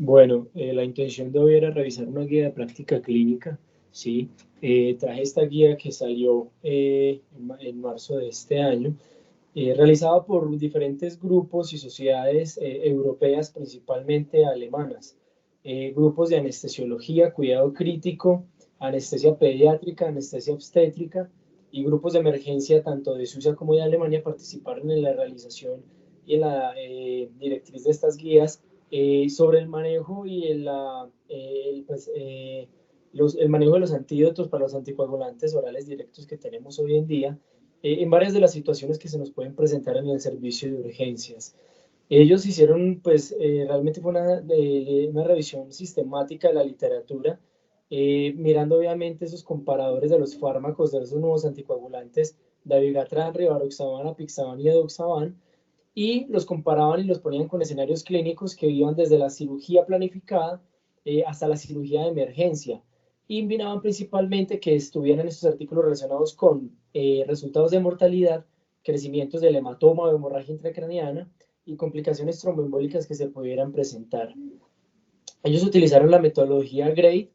Bueno, la intención de hoy era revisar una guía de práctica clínica, ¿sí? Traje esta guía que salió en marzo de este año, realizada por diferentes grupos y sociedades europeas, principalmente alemanas. Grupos de anestesiología, cuidado crítico, anestesia pediátrica, anestesia obstétrica y grupos de emergencia tanto de Suiza como de Alemania participaron en la realización y en la directriz de estas guías sobre el manejo y el manejo de los antídotos para los anticoagulantes orales directos que tenemos hoy en día en varias de las situaciones que se nos pueden presentar en el servicio de urgencias. Ellos hicieron, pues, realmente fue una revisión sistemática de la literatura, mirando obviamente esos comparadores de los fármacos, de esos nuevos anticoagulantes, dabigatran, rivaroxaban, apixaban y edoxaban, y los comparaban y los ponían con escenarios clínicos que iban desde la cirugía planificada hasta la cirugía de emergencia. Y miraban principalmente que estuvieran estos artículos relacionados con resultados de mortalidad, crecimientos del hematoma o hemorragia intracraneana y complicaciones tromboembólicas que se pudieran presentar. Ellos utilizaron la metodología GRADE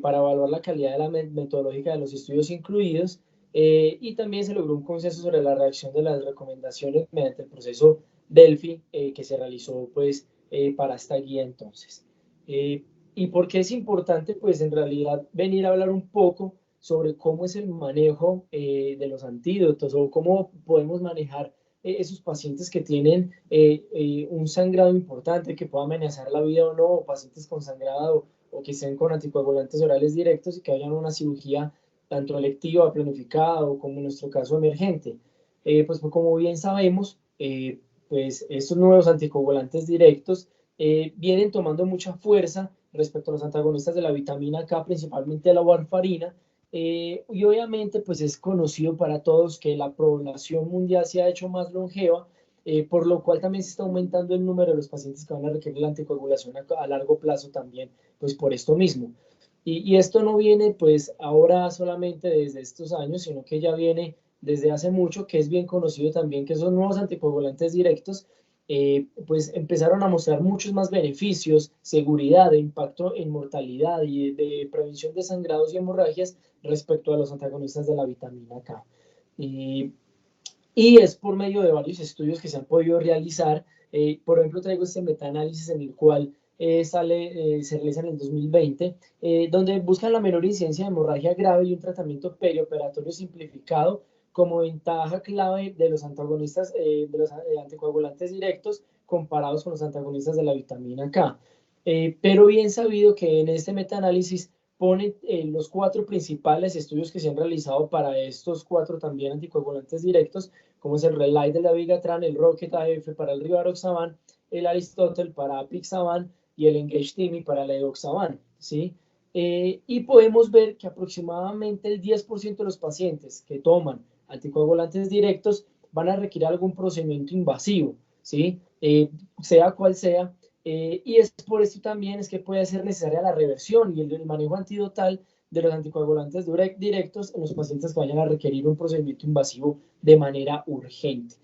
para evaluar la calidad de la metodológica de los estudios incluidos y también se logró un consenso sobre la reacción de las recomendaciones mediante el proceso Delphi que se realizó pues para esta guía entonces. ¿Y por qué es importante? Pues en realidad venir a hablar un poco sobre cómo es el manejo de los antídotos o cómo podemos manejar esos pacientes que tienen un sangrado importante que pueda amenazar la vida o no, o pacientes con sangrado o que estén con anticoagulantes orales directos y que vayan a una cirugía tanto electiva, planificada o como en nuestro caso emergente. Pues como bien sabemos, pues estos nuevos anticoagulantes directos vienen tomando mucha fuerza respecto a los antagonistas de la vitamina K, principalmente la warfarina, y obviamente pues es conocido para todos que la población mundial se ha hecho más longeva, por lo cual también se está aumentando el número de los pacientes que van a requerir la anticoagulación a largo plazo también, pues por esto mismo. Y esto no viene pues ahora solamente desde estos años, sino que ya viene desde hace mucho, que es bien conocido también que esos nuevos anticoagulantes directos pues empezaron a mostrar muchos más beneficios, seguridad e impacto en mortalidad y de prevención de sangrados y hemorragias respecto a los antagonistas de la vitamina K. Y, y es por medio de varios estudios que se han podido realizar. Por ejemplo, traigo este metaanálisis en el cual se realiza en el 2020, donde buscan la menor incidencia de hemorragia grave y un tratamiento perioperatorio simplificado como ventaja clave de los antagonistas, de los anticoagulantes directos comparados con los antagonistas de la vitamina K. Pero bien sabido que en este metaanálisis ponen los cuatro principales estudios que se han realizado para estos cuatro también anticoagulantes directos, como es el RELIGHT de la Vigatran, el ROCKET AF para el rivaroxaban, el Aristotle para apixaban y el ENGAGE-TIMI para la edoxaban, ¿sí? Y podemos ver que aproximadamente el 10% de los pacientes que toman anticoagulantes directos van a requerir algún procedimiento invasivo, ¿sí? Sea cual sea, y es por esto también es que puede ser necesaria la reversión y el manejo antidotal de los anticoagulantes directos en los pacientes que vayan a requerir un procedimiento invasivo de manera urgente.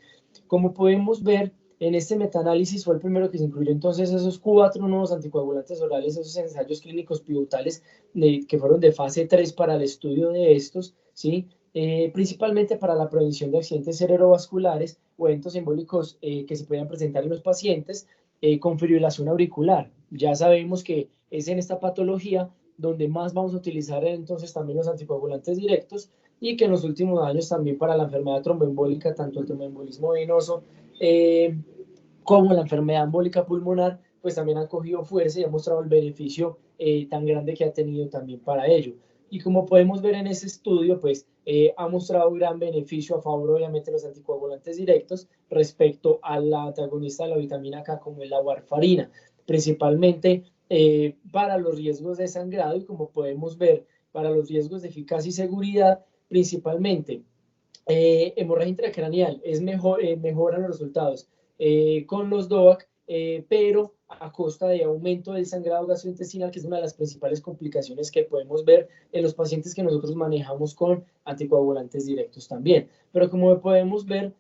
Como podemos ver, en este metaanálisis fue el primero que se incluyó entonces esos cuatro nuevos anticoagulantes orales, esos ensayos clínicos pivotales que fueron de fase 3 para el estudio de estos, ¿sí? Principalmente para la prevención de accidentes cerebrovasculares o eventos embólicos que se puedan presentar en los pacientes con fibrilación auricular. Ya sabemos que es en esta patología donde más vamos a utilizar entonces también los anticoagulantes directos y que en los últimos años también para la enfermedad tromboembólica, tanto el tromboembolismo venoso como la enfermedad embólica pulmonar, pues también han cogido fuerza y ha mostrado el beneficio tan grande que ha tenido también para ello. Y como podemos ver en ese estudio, pues ha mostrado gran beneficio a favor, obviamente, de los anticoagulantes directos respecto al antagonista de la vitamina K, como es la warfarina, principalmente para los riesgos de sangrado y como podemos ver, para los riesgos de eficacia y seguridad, principalmente hemorragia intracraneal, mejoran los resultados con los DOAC, pero a costa de aumento del sangrado gastrointestinal, que es una de las principales complicaciones que podemos ver en los pacientes que nosotros manejamos con anticoagulantes directos también. Pero como podemos ver,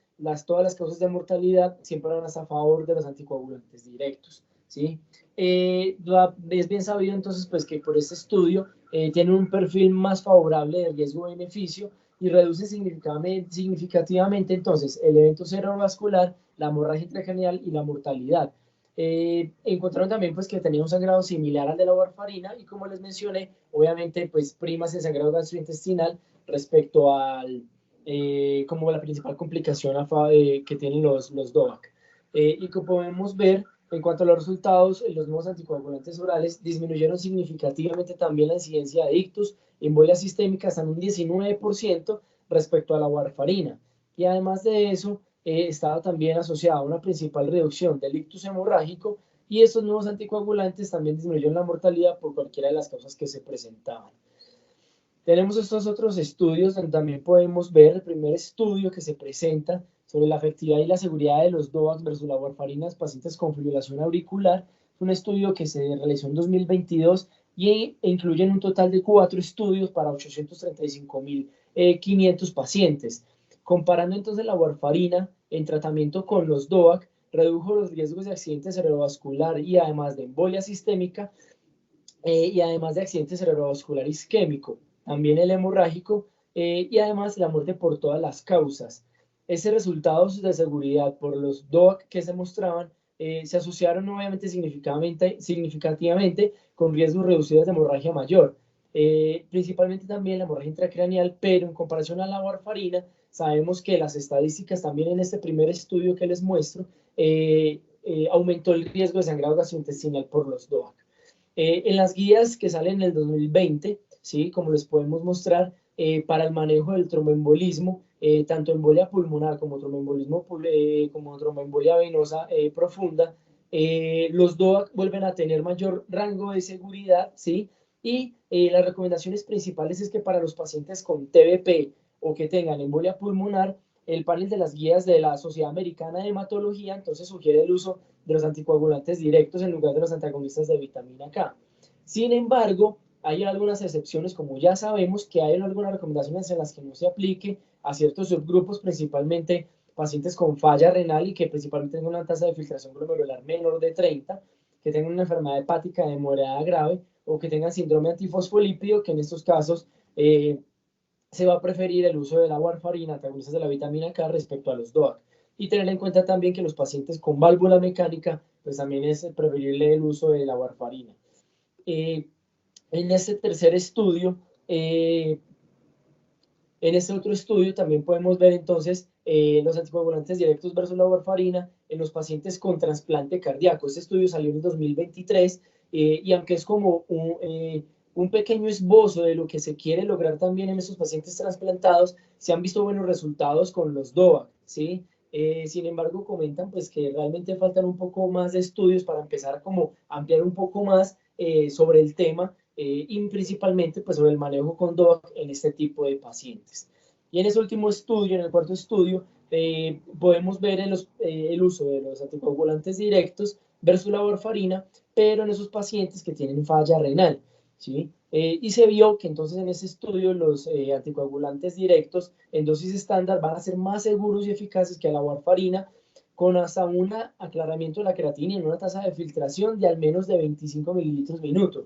todas las causas de mortalidad siempre van a favor de los anticoagulantes directos. ¿sí? Es bien sabido entonces pues que por este estudio tienen un perfil más favorable de riesgo-beneficio y reduce significativamente entonces el evento cerebrovascular, la hemorragia intracraneal y la mortalidad. Encontraron también pues que tenía un sangrado similar al de la warfarina y como les mencioné, obviamente pues primas el sangrado gastrointestinal respecto al, como la principal complicación que tienen los DOAC. Y como podemos ver, en cuanto a los resultados, los nuevos anticoagulantes orales disminuyeron significativamente también la incidencia de ictus, embolias sistémicas en un 19% respecto a la warfarina. Y además de eso, estaba también asociada a una principal reducción del ictus hemorrágico y estos nuevos anticoagulantes también disminuyeron la mortalidad por cualquiera de las causas que se presentaban. Tenemos estos otros estudios donde también podemos ver el primer estudio que se presenta sobre la efectividad y la seguridad de los DOACs versus la warfarina en pacientes con fibrilación auricular. Un estudio que se realizó en 2022 y incluye un total de 4 estudios para 835.500 pacientes. Comparando entonces la warfarina en tratamiento con los DOAC, redujo los riesgos de accidente cerebrovascular y además de embolia sistémica y además de accidente cerebrovascular isquémico, también el hemorrágico y además la muerte por todas las causas. Ese resultados de seguridad por los DOAC que se mostraban se asociaron obviamente significativamente con riesgos reducidos de hemorragia mayor, principalmente también la hemorragia intracraneal, pero en comparación a la warfarina, sabemos que las estadísticas también en este primer estudio que les muestro, aumentó el riesgo de sangrado gastrointestinal por los DOAC. En las guías que salen en el 2020, ¿sí? Como les podemos mostrar, para el manejo del tromboembolismo, tanto embolia pulmonar como como tromboembolia venosa profunda, los DOAC vuelven a tener mayor rango de seguridad, ¿sí? Y las recomendaciones principales es que para los pacientes con TBP o que tengan embolia pulmonar, el panel de las guías de la Sociedad Americana de Hematología entonces sugiere el uso de los anticoagulantes directos en lugar de los antagonistas de vitamina K. Sin embargo, hay algunas excepciones, como ya sabemos, que hay algunas recomendaciones en las que no se aplique a ciertos subgrupos, principalmente pacientes con falla renal y que principalmente tengan una tasa de filtración glomerular menor de 30, que tengan una enfermedad hepática demorada grave o que tengan síndrome antifosfolípido, que en estos casos se va a preferir el uso de la warfarina, antagonistas de la vitamina K, respecto a los DOAC. Y tener en cuenta también que los pacientes con válvula mecánica, pues también es preferible el uso de la warfarina. En este tercer estudio, en este otro estudio también podemos ver entonces los anticoagulantes directos versus la warfarina en los pacientes con trasplante cardíaco. Este estudio salió en el 2023 y aunque es como un pequeño esbozo de lo que se quiere lograr también en estos pacientes trasplantados, se han visto buenos resultados con los DOAC, ¿sí? Sin embargo, comentan pues que realmente faltan un poco más de estudios para empezar a como ampliar un poco más sobre el tema y principalmente pues, sobre el manejo con DOAC en este tipo de pacientes. Y en ese último estudio, en el cuarto estudio, podemos ver el uso de los anticoagulantes directos versus la warfarina, pero en esos pacientes que tienen falla renal, ¿sí? Y se vio que entonces en ese estudio los anticoagulantes directos en dosis estándar van a ser más seguros y eficaces que la warfarina, con hasta un aclaramiento de la creatinina en una tasa de filtración de al menos de 25 mililitros minuto.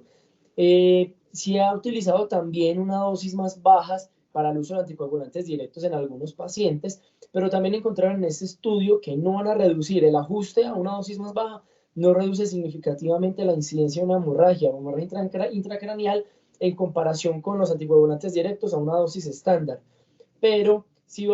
Se ha utilizado también una dosis más bajas para el uso de anticoagulantes directos en algunos pacientes, pero también encontraron en este estudio que no van a reducir el ajuste a una dosis más baja, no reduce significativamente la incidencia de una hemorragia o hemorragia intracraneal en comparación con los anticoagulantes directos a una dosis estándar, pero sí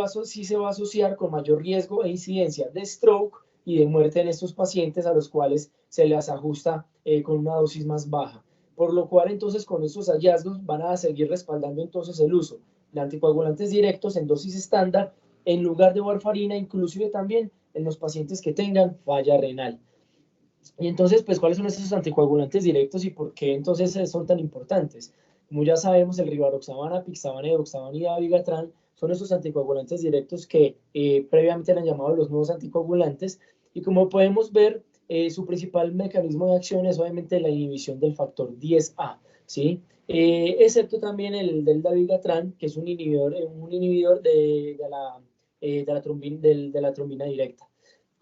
se va a asociar con mayor riesgo e incidencia de stroke y de muerte en estos pacientes a los cuales se les ajusta con una dosis más baja. Por lo cual entonces con estos hallazgos van a seguir respaldando entonces el uso de anticoagulantes directos en dosis estándar en lugar de warfarina, inclusive también en los pacientes que tengan falla renal. Y entonces, pues, ¿cuáles son estos anticoagulantes directos y por qué entonces son tan importantes? Como ya sabemos, el rivaroxabana, apixaban, edoxaban y dabigatran son estos anticoagulantes directos que previamente eran llamados los nuevos anticoagulantes. Y como podemos ver, su principal mecanismo de acción es obviamente la inhibición del factor 10A, ¿sí? Excepto también el del dabigatran, que es un inhibidor de la trombina directa.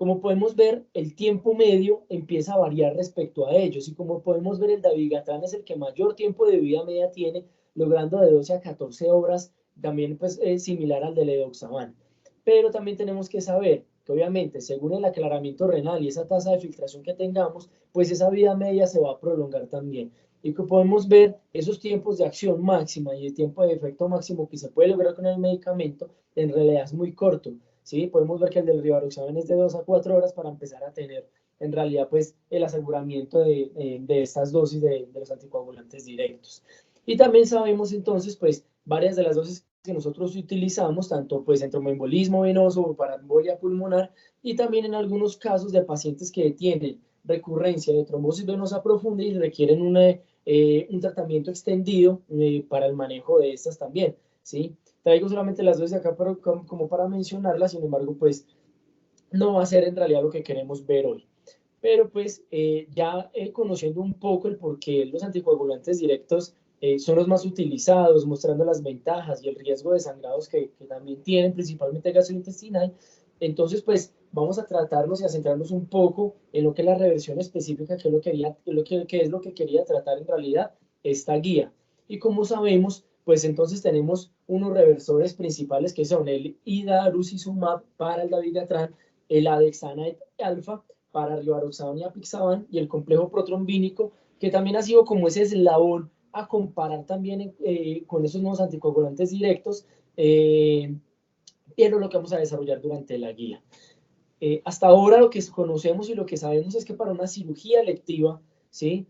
Como podemos ver, el tiempo medio empieza a variar respecto a ellos y como podemos ver, el dabigatran es el que mayor tiempo de vida media tiene, logrando de 12 a 14 horas, también pues es similar al del edoxaban. Pero también tenemos que saber que obviamente según el aclaramiento renal y esa tasa de filtración que tengamos, pues esa vida media se va a prolongar también. Y que podemos ver esos tiempos de acción máxima y el tiempo de efecto máximo que se puede lograr con el medicamento, en realidad es muy corto. ¿Sí? Podemos ver que el del rivaroxaban es de 2 a 4 horas para empezar a tener en realidad pues el aseguramiento de estas dosis de los anticoagulantes directos. Y también sabemos entonces pues varias de las dosis que nosotros utilizamos, tanto pues en tromboembolismo venoso o para embolia pulmonar, y también en algunos casos de pacientes que tienen recurrencia de trombosis venosa profunda y requieren un tratamiento extendido para el manejo de estas también, ¿sí? Traigo solamente las dosis acá como para mencionarlas, sin embargo, pues no va a ser en realidad lo que queremos ver hoy. Pero pues ya conociendo un poco el por qué los anticoagulantes directos son los más utilizados, mostrando las ventajas y el riesgo de sangrados que también tienen, principalmente gastrointestinal, entonces pues vamos a tratarnos y a centrarnos un poco en lo que es la reversión específica, que es lo que quería tratar en realidad esta guía. Y como sabemos, pues entonces tenemos unos reversores principales que son el idarucizumab para el dabigatran, el adexana alfa para rivaroxaban y apixaban, y el complejo protrombínico, que también ha sido como ese eslabón a comparar también con esos nuevos anticoagulantes directos, y es lo que vamos a desarrollar durante la guía. Hasta ahora lo que conocemos y lo que sabemos es que para una cirugía electiva, ¿sí?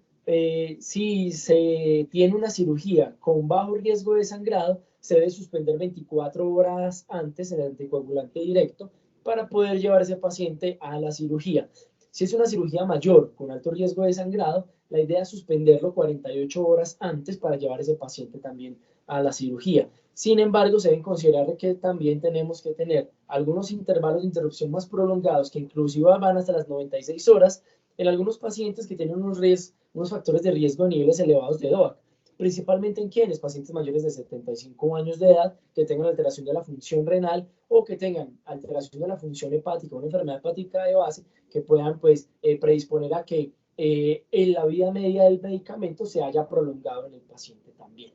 Si se tiene una cirugía con bajo riesgo de sangrado, se debe suspender 24 horas antes el anticoagulante directo para poder llevar a ese paciente a la cirugía. Si es una cirugía mayor con alto riesgo de sangrado, la idea es suspenderlo 48 horas antes para llevar a ese paciente también a la cirugía. Sin embargo, se deben considerar que también tenemos que tener algunos intervalos de interrupción más prolongados, que inclusive van hasta las 96 horas, en algunos pacientes que tienen unos factores de riesgo a niveles elevados de DOAC, principalmente en quienes, pacientes mayores de 75 años de edad, que tengan alteración de la función renal o que tengan alteración de la función hepática, una enfermedad hepática de base, que puedan pues predisponer a que en la vida media del medicamento se haya prolongado en el paciente también.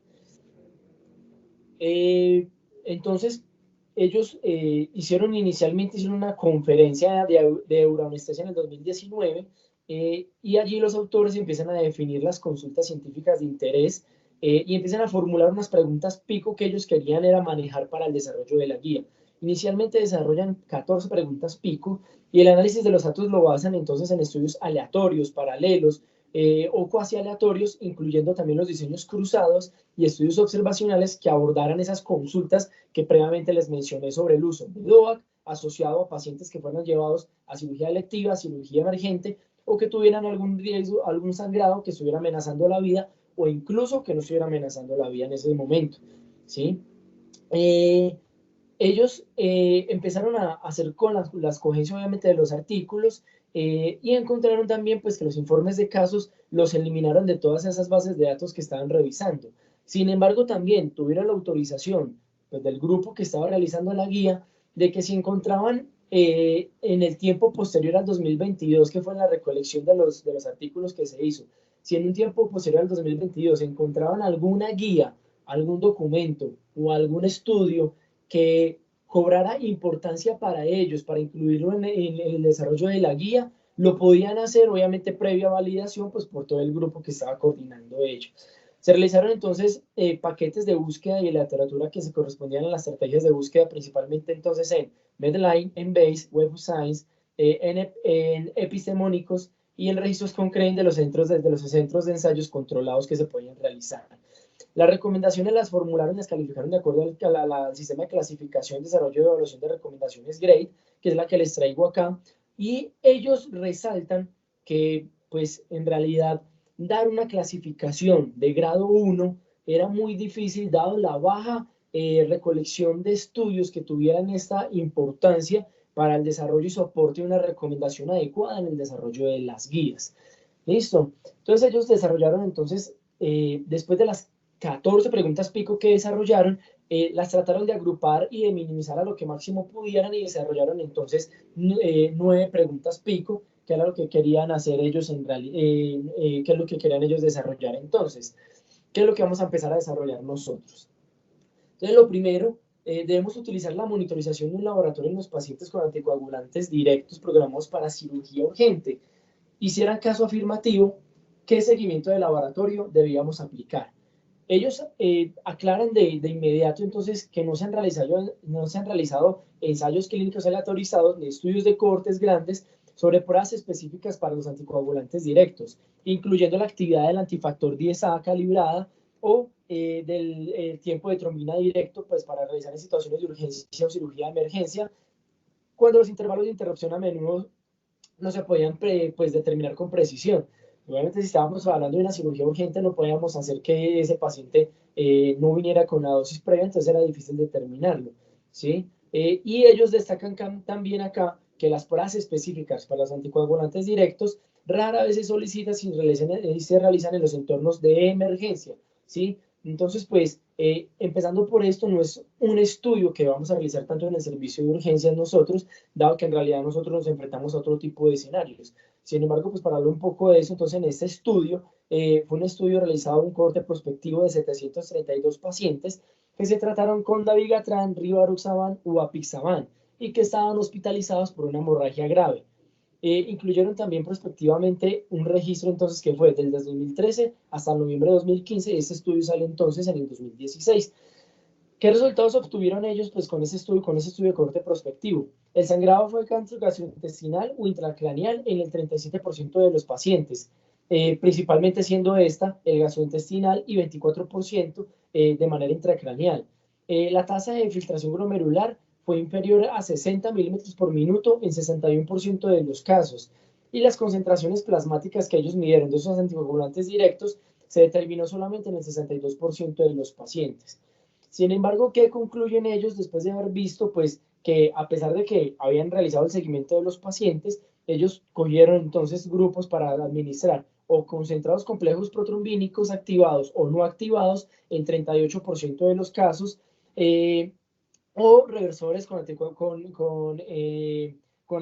Entonces, ellos inicialmente hicieron una conferencia de euroanestesia en el 2019 y allí los autores empiezan a definir las consultas científicas de interés y empiezan a formular unas preguntas pico que ellos querían era manejar para el desarrollo de la guía. Inicialmente desarrollan 14 preguntas pico y el análisis de los datos lo basan entonces en estudios aleatorios, paralelos o cuasi aleatorios, incluyendo también los diseños cruzados y estudios observacionales que abordaran esas consultas que previamente les mencioné sobre el uso de DOAC asociado a pacientes que fueron llevados a cirugía electiva, cirugía emergente o que tuvieran algún riesgo, algún sangrado que estuviera amenazando la vida o incluso que no estuviera amenazando la vida en ese momento, ¿sí? Ellos empezaron a hacer con la escogencia obviamente de los artículos y encontraron también pues que los informes de casos los eliminaron de todas esas bases de datos que estaban revisando. Sin embargo, también tuvieron la autorización pues, del grupo que estaba realizando la guía de que si encontraban en el tiempo posterior al 2022, que fue la recolección de los artículos que se hizo, si en un tiempo posterior al 2022 encontraban alguna guía, algún documento o algún estudio que cobrara importancia para ellos, para incluirlo en el desarrollo de la guía, lo podían hacer, obviamente previa validación, pues por todo el grupo que estaba coordinando ellos. Se realizaron entonces paquetes de búsqueda y literatura que se correspondían a las estrategias de búsqueda, principalmente entonces en Medline, en Base, Web of Science, en epistemónicos y en registros con CRANE de los centros de ensayos controlados que se podían realizar. Las recomendaciones las formularon y las calificaron de acuerdo al sistema de clasificación, desarrollo y evaluación de recomendaciones GRADE, que es la que les traigo acá, y ellos resaltan que, pues, en realidad, dar una clasificación de grado 1 era muy difícil, dado la baja recolección de estudios que tuvieran esta importancia para el desarrollo y soporte de una recomendación adecuada en el desarrollo de las guías. ¿Listo? Entonces ellos desarrollaron entonces, después de las 14 preguntas pico que desarrollaron, las trataron de agrupar y de minimizar a lo que máximo pudieran y desarrollaron entonces 9 preguntas pico, que era lo que querían hacer ellos en realidad, que es lo que querían ellos desarrollar entonces. ¿Qué es lo que vamos a empezar a desarrollar nosotros? Entonces, lo primero, debemos utilizar la monitorización de un laboratorio en los pacientes con anticoagulantes directos programados para cirugía urgente. Hicieran caso afirmativo, ¿qué seguimiento de laboratorio debíamos aplicar? Ellos aclaran de inmediato entonces que no se han realizado ensayos clínicos aleatorizados ni estudios de cohortes grandes sobre pruebas específicas para los anticoagulantes directos, incluyendo la actividad del antifactor 10A calibrada o del tiempo de trombina directo, pues para realizar en situaciones de urgencia o cirugía de emergencia, cuando los intervalos de interrupción a menudo no se podían pues, determinar con precisión. Obviamente, si estábamos hablando de una cirugía urgente, no podíamos hacer que ese paciente no viniera con la dosis previa, entonces era difícil determinarlo, ¿sí? Y ellos destacan también acá que las pruebas específicas para los anticoagulantes directos rara vez se solicitan y se realizan en los entornos de emergencia, ¿sí? Entonces, pues, empezando por esto, no es un estudio que vamos a realizar tanto en el servicio de urgencias nosotros, dado que en realidad nosotros nos enfrentamos a otro tipo de escenarios. Sin embargo, pues para hablar un poco de eso, entonces en este estudio, fue un estudio realizado en un cohorte prospectivo de 732 pacientes que se trataron con dabigatran, rivaroxaban u apixaban y que estaban hospitalizados por una hemorragia grave. Incluyeron también prospectivamente un registro entonces que fue desde 2013 hasta noviembre de 2015. Este estudio sale entonces en el 2016. ¿Qué resultados obtuvieron ellos pues, con ese estudio de corte prospectivo? El sangrado fue gastrointestinal o intracraneal en el 37% de los pacientes, principalmente siendo esta el gastrointestinal y 24% de manera intracraneal. La tasa de filtración glomerular fue inferior a 60 milímetros por minuto en 61% de los casos. Y las concentraciones plasmáticas que ellos midieron de esos anticoagulantes directos se determinó solamente en el 62% de los pacientes. Sin embargo, ¿qué concluyen ellos después de haber visto, pues, que a pesar de que habían realizado el seguimiento de los pacientes, ellos cogieron entonces grupos para administrar o concentrados complejos protrombínicos activados o no activados en 38% de los casos, o reversores con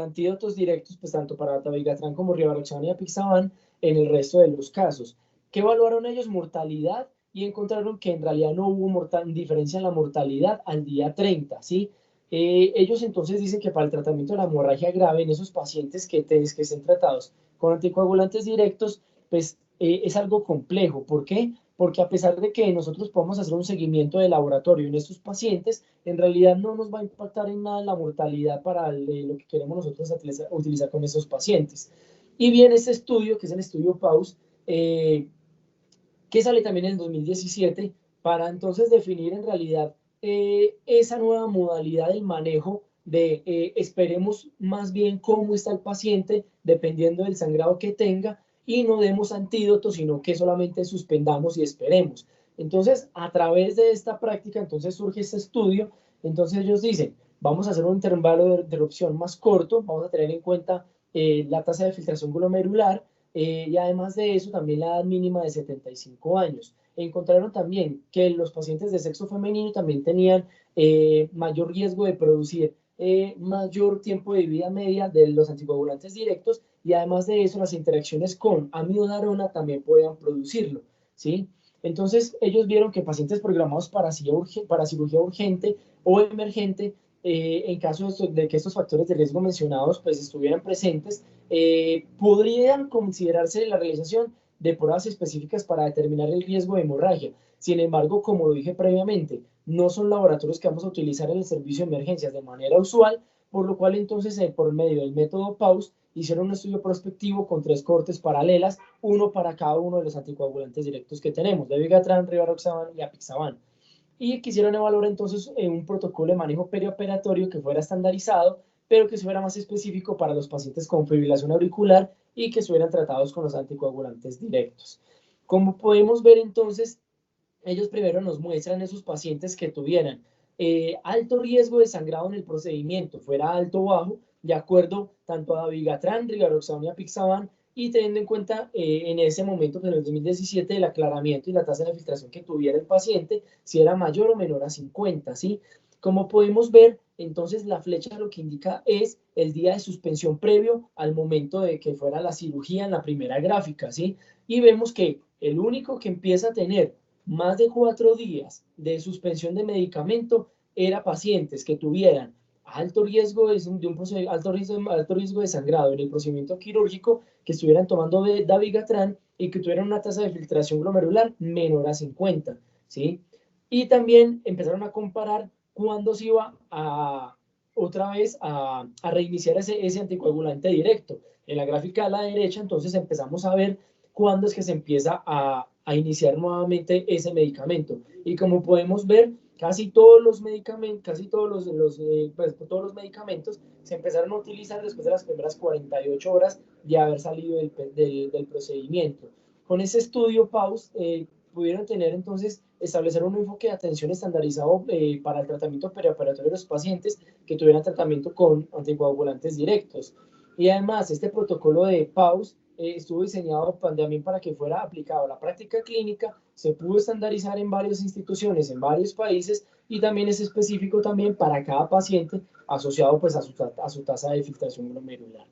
antídotos directos, pues tanto para dabigatran como rivaroxaban y apixaban en el resto de los casos. ¿Qué evaluaron ellos? Mortalidad, y encontraron que en realidad no hubo diferencia en la mortalidad al día 30, ¿sí? Ellos entonces dicen que para el tratamiento de la hemorragia grave en esos pacientes que estén tratados con anticoagulantes directos, pues es algo complejo. ¿Por qué? Porque a pesar de que nosotros podemos hacer un seguimiento de laboratorio en estos pacientes, en realidad no nos va a impactar en nada la mortalidad para lo que queremos nosotros utilizar con esos pacientes. Y bien, este estudio, que es el estudio PAUS, que sale también en el 2017, para entonces definir en realidad esa nueva modalidad del manejo de esperemos más bien cómo está el paciente dependiendo del sangrado que tenga y no demos antídotos, sino que solamente suspendamos y esperemos. Entonces, a través de esta práctica, entonces surge este estudio. Entonces ellos dicen, vamos a hacer un intervalo de erupción más corto, vamos a tener en cuenta la tasa de filtración glomerular, y además de eso también la edad mínima de 75 años. Encontraron también que los pacientes de sexo femenino también tenían mayor riesgo de producir mayor tiempo de vida media de los anticoagulantes directos, y además de eso las interacciones con amiodarona también podían producirlo, ¿sí? Entonces ellos vieron que pacientes programados para cirugía urgente o emergente, en caso de que estos factores de riesgo mencionados pues estuvieran presentes, podrían considerarse la realización de pruebas específicas para determinar el riesgo de hemorragia. Sin embargo, como lo dije previamente, no son laboratorios que vamos a utilizar en el servicio de emergencias de manera usual, por lo cual entonces por medio del método PAUS hicieron un estudio prospectivo con 3 cohortes paralelas, uno para cada uno de los anticoagulantes directos que tenemos, dabigatran, rivaroxaban y apixaban. Y quisieron evaluar entonces un protocolo de manejo perioperatorio que fuera estandarizado, pero que fuera más específico para los pacientes con fibrilación auricular y que estuvieran tratados con los anticoagulantes directos. Como podemos ver entonces, ellos primero nos muestran esos pacientes que tuvieran alto riesgo de sangrado en el procedimiento, fuera alto o bajo, de acuerdo tanto a dabigatran, rivaroxaban y apixaban, y teniendo en cuenta en ese momento, pues en el 2017, el aclaramiento y la tasa de filtración que tuviera el paciente, si era mayor o menor a 50, ¿sí? Como podemos ver, entonces la flecha lo que indica es el día de suspensión previo al momento de que fuera la cirugía en la primera gráfica, ¿sí? Y vemos que el único que empieza a tener más de 4 días de suspensión de medicamento era pacientes que tuvieran alto riesgo alto riesgo de sangrado en el procedimiento quirúrgico, que estuvieran tomando dabigatran y que tuvieran una tasa de filtración glomerular menor a 50, ¿sí? Y también empezaron a comparar cuándo se iba a otra vez a reiniciar ese anticoagulante directo. En la gráfica a la derecha, entonces empezamos a ver cuándo es que se empieza a iniciar nuevamente ese medicamento. Y como podemos ver, casi todos los medicamentos, todos los medicamentos se empezaron a utilizar después de las primeras 48 horas de haber salido del procedimiento. Con ese estudio, PAUS, pudieron tener entonces, establecer un enfoque de atención estandarizado para el tratamiento perioperatorio de los pacientes que tuvieran tratamiento con anticoagulantes directos. Y además, este protocolo de PAUS estuvo diseñado también para que fuera aplicado a la práctica clínica, se pudo estandarizar en varias instituciones, en varios países, y también es específico también para cada paciente asociado pues a su tasa de filtración glomerular.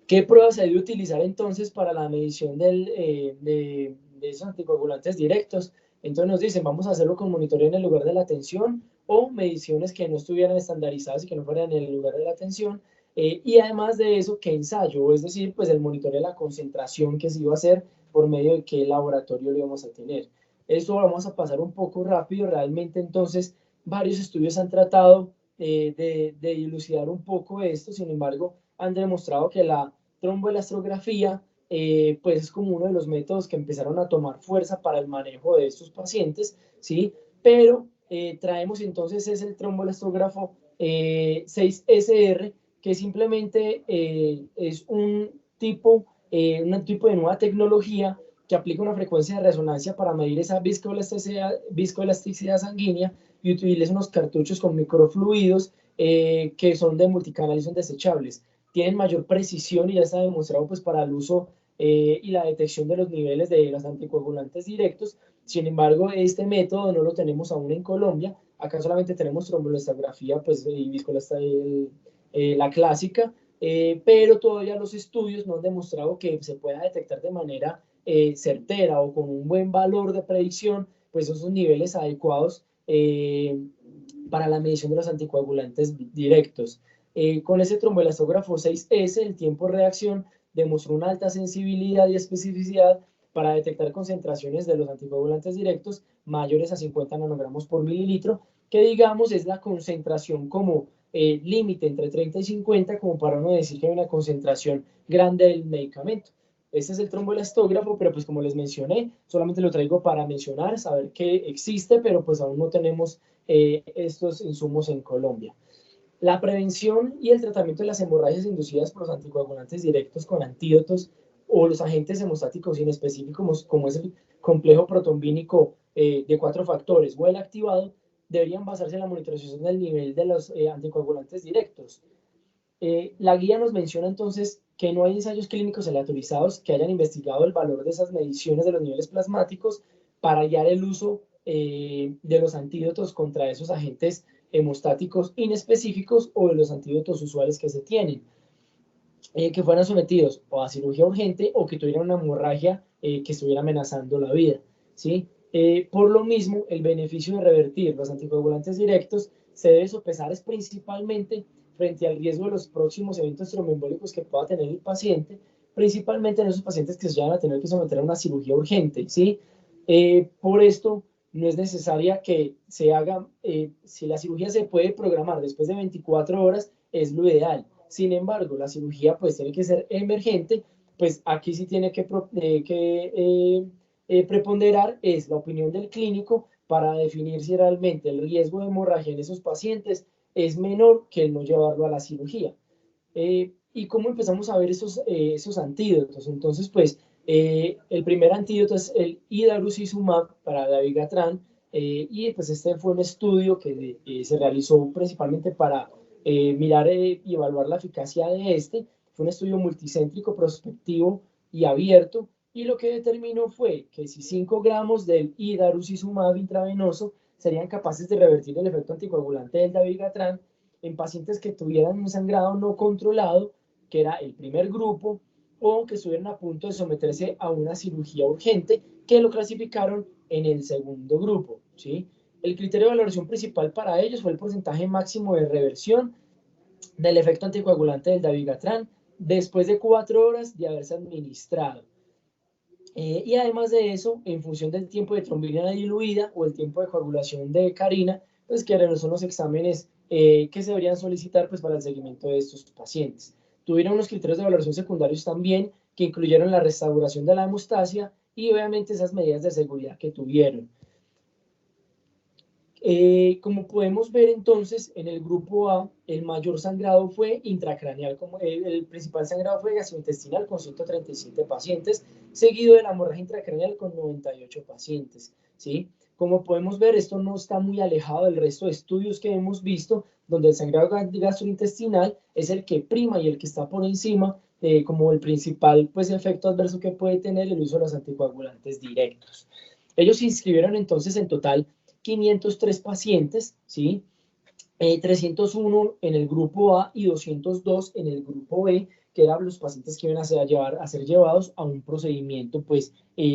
¿Qué pruebas se debe utilizar entonces para la medición de esos anticoagulantes directos? Entonces nos dicen, vamos a hacerlo con monitoreo en el lugar de la atención o mediciones que no estuvieran estandarizadas y que no fueran en el lugar de la atención. Y además de eso, ¿qué ensayo? Es decir, pues el monitoreo de la concentración que se iba a hacer por medio de qué laboratorio lo íbamos a tener. Esto vamos a pasar un poco rápido. Realmente entonces varios estudios han tratado de dilucidar un poco esto. Sin embargo, han demostrado que la tromboelastrografía pues es como uno de los métodos que empezaron a tomar fuerza para el manejo de estos pacientes, ¿sí? Pero traemos entonces es el tromboelastrógrafo 6SR, que simplemente es un tipo de nueva tecnología que aplica una frecuencia de resonancia para medir esa viscoelasticidad sanguínea y utiliza unos cartuchos con microfluidos que son de multicanal y son desechables. Tienen mayor precisión y ya está demostrado pues para el uso y la detección de los niveles de los anticoagulantes directos. Sin embargo, este método no lo tenemos aún en Colombia. Acá solamente tenemos tromboelastografía pues, y la clásica, pero todavía los estudios no han demostrado que se pueda detectar de manera certera o con un buen valor de predicción pues esos niveles adecuados para la medición de los anticoagulantes directos. Con ese tromboelastógrafo 6S, el tiempo de reacción demostró una alta sensibilidad y especificidad para detectar concentraciones de los anticoagulantes directos mayores a 50 nanogramos por mililitro, que digamos es la concentración como límite entre 30 y 50, como para no decir que hay una concentración grande del medicamento. Este es el tromboelastógrafo, pero pues como les mencioné, solamente lo traigo para mencionar, saber que existe, pero pues aún no tenemos estos insumos en Colombia. La prevención y el tratamiento de las hemorragias inducidas por los anticoagulantes directos con antídotos o los agentes hemostáticos inespecíficos, como es el complejo protombínico de 4 factores o el activado, deberían basarse en la monitorización del nivel de los anticoagulantes directos. La guía nos menciona entonces que no hay ensayos clínicos aleatorizados que hayan investigado el valor de esas mediciones de los niveles plasmáticos para guiar el uso de los antídotos contra esos agentes hemostáticos inespecíficos o de los antídotos usuales que se tienen, que fueran sometidos o a cirugía urgente o que tuvieran una hemorragia que estuviera amenazando la vida, ¿sí? Por lo mismo, el beneficio de revertir los anticoagulantes directos se debe sopesar es principalmente frente al riesgo de los próximos eventos tromboembólicos que pueda tener el paciente, principalmente en esos pacientes que se van a tener que someter a una cirugía urgente, ¿sí? Por esto, no es necesaria que se haga, si la cirugía se puede programar después de 24 horas, es lo ideal. Sin embargo, la cirugía pues tiene que ser emergente, pues aquí sí tiene que preponderar es la opinión del clínico para definir si realmente el riesgo de hemorragia en esos pacientes es menor que el no llevarlo a la cirugía. ¿Y cómo empezamos a ver esos antídotos? Entonces, pues, el primer antídoto es el idarucizumab para dabigatran, y pues este fue un estudio que se realizó principalmente para mirar y evaluar la eficacia de este, Fue un estudio multicéntrico, prospectivo y abierto, y lo que determinó fue que si 5 gramos del idarucizumab intravenoso serían capaces de revertir el efecto anticoagulante del dabigatran en pacientes que tuvieran un sangrado no controlado, que era el primer grupo, o que estuvieran a punto de someterse a una cirugía urgente, que lo clasificaron en el segundo grupo, ¿sí? El criterio de valoración principal para ellos fue el porcentaje máximo de reversión del efecto anticoagulante del dabigatran después de 4 horas de haberse administrado. Y además de eso, en función del tiempo de trombina diluida o el tiempo de coagulación de hecarina, pues que son los exámenes que se deberían solicitar pues, para el seguimiento de estos pacientes. Tuvieron unos criterios de valoración secundarios también, que incluyeron la restauración de la hemostasia y obviamente esas medidas de seguridad que tuvieron. Como podemos ver entonces, en el grupo A, el mayor sangrado fue intracraneal, como el principal sangrado fue gastrointestinal con 137 pacientes, seguido de la hemorragia intracraneal con 98 pacientes, ¿sí? Como podemos ver, esto no está muy alejado del resto de estudios que hemos visto, donde el sangrado gastrointestinal es el que prima y el que está por encima, como el principal pues, efecto adverso que puede tener el uso de los anticoagulantes directos. Ellos se inscribieron entonces en total 503 pacientes, ¿sí? 301 en el grupo A y 202 en el grupo B, que eran los pacientes que iban a ser llevados a un procedimiento pues,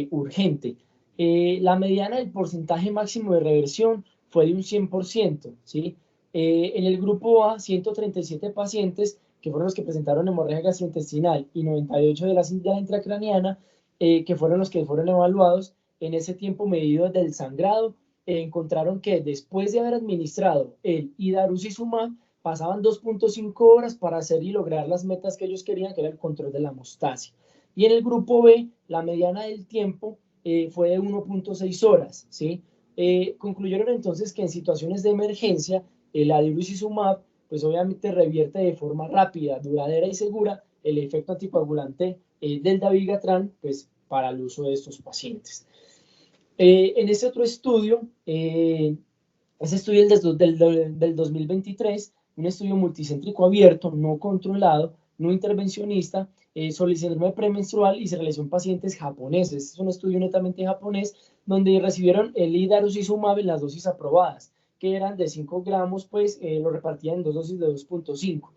urgente. La mediana del porcentaje máximo de reversión fue de un 100%, ¿sí? En el grupo A, 137 pacientes, que fueron los que presentaron hemorragia gastrointestinal, y 98 de la intracraneana, que fueron los que fueron evaluados en ese tiempo medido del sangrado. Encontraron que después de haber administrado el idarucizumab, pasaban 2.5 horas para hacer y lograr las metas que ellos querían, que era el control de la hemostasia. Y en el grupo B, la mediana del tiempo fue de 1.6 horas, ¿sí? Concluyeron entonces que en situaciones de emergencia, el idarucizumab, pues obviamente revierte de forma rápida, duradera y segura el efecto anticoagulante del dabigatran, pues para el uso de estos pacientes. En ese otro estudio, ese estudio del 2023, un estudio multicéntrico abierto, no controlado, no intervencionista, sobre el síndrome premenstrual, y se realizó en pacientes japoneses. Es un estudio netamente japonés, donde recibieron el idarucizumab en las dosis aprobadas, que eran de 5 gramos, pues lo repartían en 2 dosis de 2.5.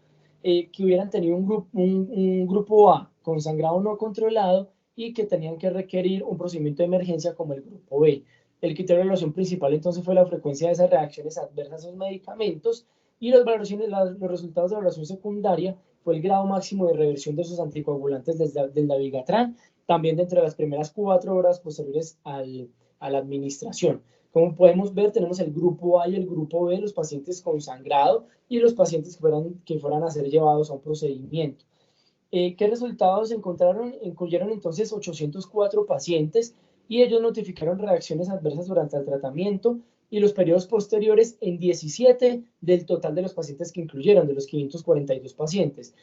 Que hubieran tenido un grupo A con sangrado no controlado y que tenían que requerir un procedimiento de emergencia como el grupo B. El criterio de evaluación principal entonces fue la frecuencia de esas reacciones adversas a los medicamentos, y los resultados de evaluación secundaria fue el grado máximo de reversión de esos anticoagulantes del dabigatran, también dentro de las primeras 4 horas posteriores a la administración. Como podemos ver, tenemos el grupo A y el grupo B, los pacientes con sangrado y los pacientes que fueran a ser llevados a un procedimiento. ¿Qué resultados encontraron? Incluyeron entonces 804 pacientes, y ellos notificaron reacciones adversas durante el tratamiento y los periodos posteriores en 17 del total de los pacientes que incluyeron, de los 542 pacientes,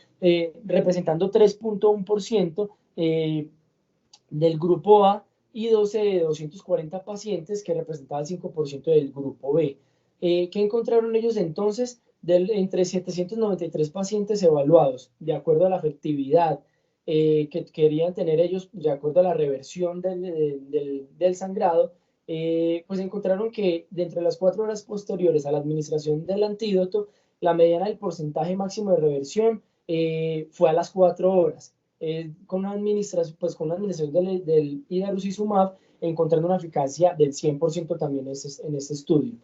representando 3.1% del grupo A y 12 de 240 pacientes, que representaba el 5% del grupo B. ¿Qué encontraron ellos entonces? Entre 793 pacientes evaluados, de acuerdo a la efectividad que querían tener ellos, de acuerdo a la reversión del sangrado, pues encontraron que dentro de las 4 horas posteriores a la administración del antídoto, la mediana del porcentaje máximo de reversión fue a las 4 horas. Con una administración, pues con una administración del idarucizumab, encontrando una eficacia del 100% también en este estudio.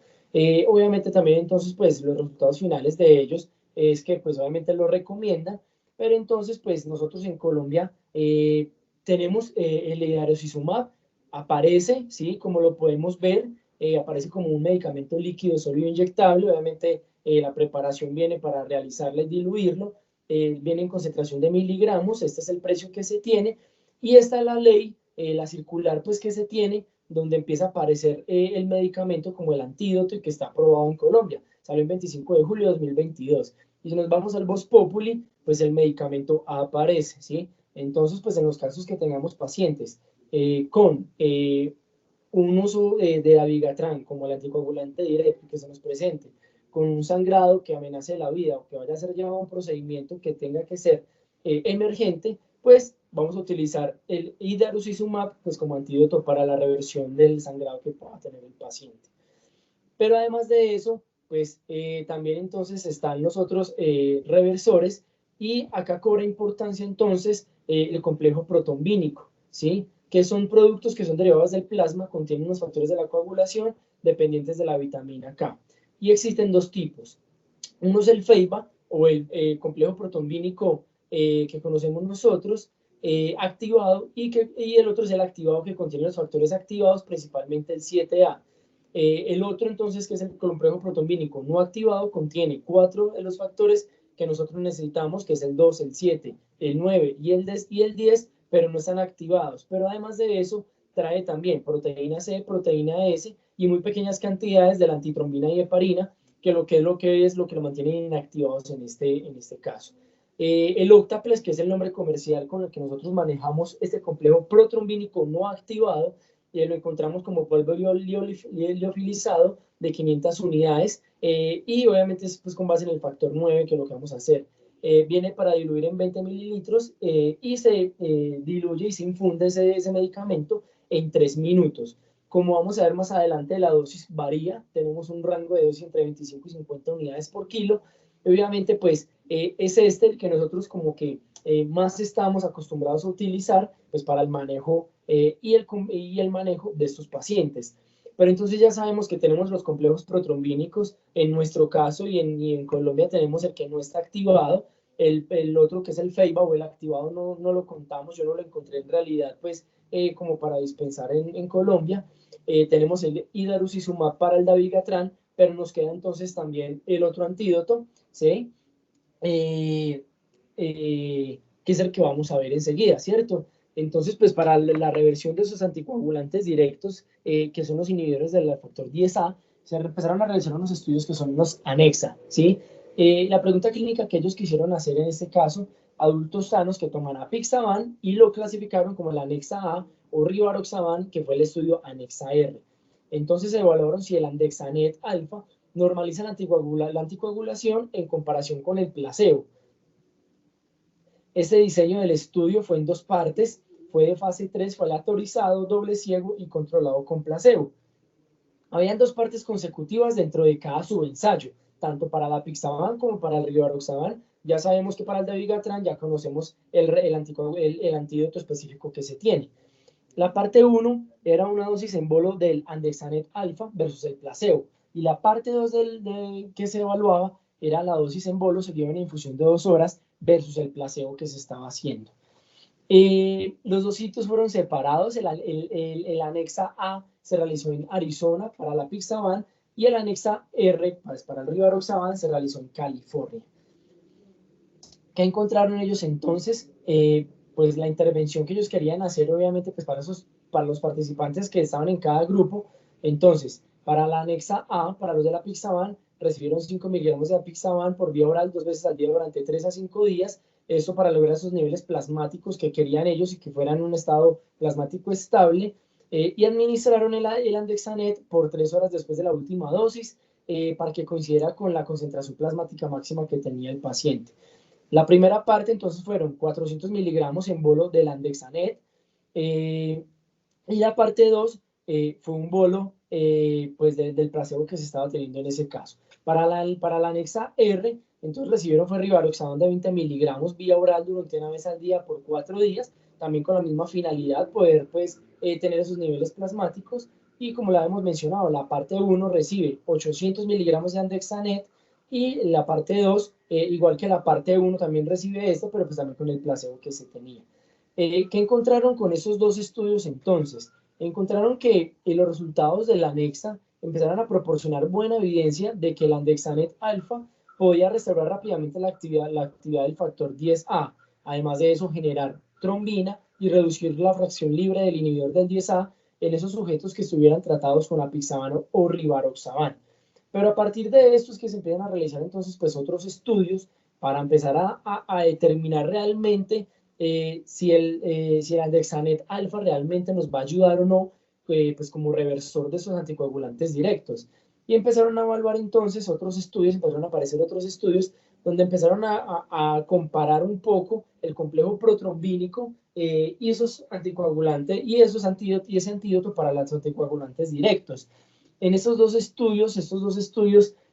Obviamente también entonces pues los resultados finales de ellos es que pues obviamente lo recomiendan, pero entonces pues nosotros en Colombia tenemos el idarucizumab, aparece, ¿sí? Como lo podemos ver, aparece como un medicamento líquido sólido inyectable. Obviamente la preparación viene para realizarla y diluirlo, viene en concentración de miligramos. Este es el precio que se tiene, y esta es la ley, la circular pues que se tiene, donde empieza a aparecer el medicamento como el antídoto y que está aprobado en Colombia. Salió el 25 de julio de 2022. Y si nos vamos al Voz Populi, pues el medicamento aparece, ¿sí? Entonces, pues en los casos que tengamos pacientes con un uso de dabigatran como el anticoagulante directo que se nos presente, con un sangrado que amenace la vida o que vaya a ser llevado a un procedimiento que tenga que ser emergente, pues vamos a utilizar el idarucizumab pues, como antídoto para la reversión del sangrado que pueda tener el paciente. Pero además de eso, pues también entonces están los otros reversores y acá cobra importancia entonces el complejo protombínico, ¿sí? Que son productos que son derivados del plasma, contienen unos factores de la coagulación dependientes de la vitamina K. Y existen dos tipos. Uno es el FEIBA o el complejo protombínico que conocemos nosotros, activado, y el otro es el activado que contiene los factores activados, principalmente el 7A. El otro entonces, que es el complejo protombínico no activado, contiene 4 de los factores que nosotros necesitamos, que es el 2, el 7, el 9 y el 10, pero no están activados. Pero además de eso, trae también proteína C, proteína S y muy pequeñas cantidades de la antitrombina y heparina, que es lo que lo mantiene inactivados en este caso. El Octaplex, que es el nombre comercial con el que nosotros manejamos este complejo protrombínico no activado, lo encontramos como polvo liofilizado de 500 unidades y obviamente es pues, con base en el factor 9, que es lo que vamos a hacer. Viene para diluir en 20 mililitros y se diluye y se infunde ese medicamento en 3 minutos. Como vamos a ver más adelante, la dosis varía, tenemos un rango de dosis entre 25 y 50 unidades por kilo. Obviamente, pues es el que nosotros como que más estamos acostumbrados a utilizar pues para el manejo y el manejo de estos pacientes. Pero entonces ya sabemos que tenemos los complejos protrombínicos en nuestro caso y en Colombia tenemos el que no está activado, el otro que es el FEIBA o el activado no lo contamos, yo no lo encontré en realidad pues como para dispensar en Colombia. Tenemos el idarucizumab para el dabigatran, pero nos queda entonces también el otro antídoto, ¿sí? Eh, que es el que vamos a ver enseguida, ¿cierto? Entonces, pues para la reversión de esos anticoagulantes directos, que son los inhibidores del factor 10A, se empezaron a realizar unos estudios que son los ANEXA, ¿sí? La pregunta clínica que ellos quisieron hacer en este caso, adultos sanos que toman apixaban y lo clasificaron como el Anexa A o rivaroxaban, que fue el estudio Anexa R. Entonces se evaluaron si el andexanet alfa normaliza la anticoagulación en comparación con el placebo. Este diseño del estudio fue en 2 partes, fue de fase 3, fue aleatorizado, doble ciego y controlado con placebo. Habían 2 partes consecutivas dentro de cada subensayo, tanto para la apixaban como para el rivaroxaban. Ya sabemos que para el dabigatran ya conocemos el antídoto específico que se tiene. La parte 1 era una dosis en bolo del andexanet alfa versus el placebo. Y la parte 2 que se evaluaba era la dosis en bolo seguida en infusión de 2 horas versus el placebo que se estaba haciendo. Los 2 sitios fueron separados. El anexa A se realizó en Arizona para la apixaban y el anexa R para el rivaroxaban se realizó en California. ¿Qué encontraron ellos entonces? Pues la intervención que ellos querían hacer, obviamente, pues para los participantes que estaban en cada grupo. Entonces, para la anexa A, para los de la apixaban, recibieron 5 miligramos de apixaban por vía oral 2 veces al día durante 3 a 5 días. Esto para lograr esos niveles plasmáticos que querían ellos y que fueran un estado plasmático estable. Y administraron el andexanet por 3 horas después de la última dosis para que coincidiera con la concentración plasmática máxima que tenía el paciente. La primera parte entonces fueron 400 miligramos en bolo del andexanet y la parte 2 fue un bolo pues del placebo que se estaba teniendo en ese caso. Para la anexa R, entonces recibieron fue rivaroxaban de 20 miligramos vía oral durante 1 vez al día por 4 días, también con la misma finalidad, poder pues tener esos niveles plasmáticos. Y como la hemos mencionado, la parte 1 recibe 800 miligramos de andexanet y la parte 2, igual que la parte 1, también recibe esto, pero pues también con el placebo que se tenía. ¿Qué encontraron con esos 2 estudios entonces? Encontraron que los resultados de la anexa empezaron a proporcionar buena evidencia de que el andexanet alfa podía restaurar rápidamente la actividad del factor 10A. Además de eso, generar trombina y reducir la fracción libre del inhibidor del 10A en esos sujetos que estuvieran tratados con apixaban o rivaroxaban. Pero a partir de esto es que se empiezan a realizar entonces pues otros estudios para empezar a determinar realmente si el andexanet alfa realmente nos va a ayudar o no pues como reversor de esos anticoagulantes directos. Y empezaron a evaluar entonces otros estudios, empezaron a aparecer otros estudios donde empezaron a comparar un poco el complejo protrombínico y esos anticoagulantes y esos antídotos y ese antídoto para los anticoagulantes directos. En estos dos estudios,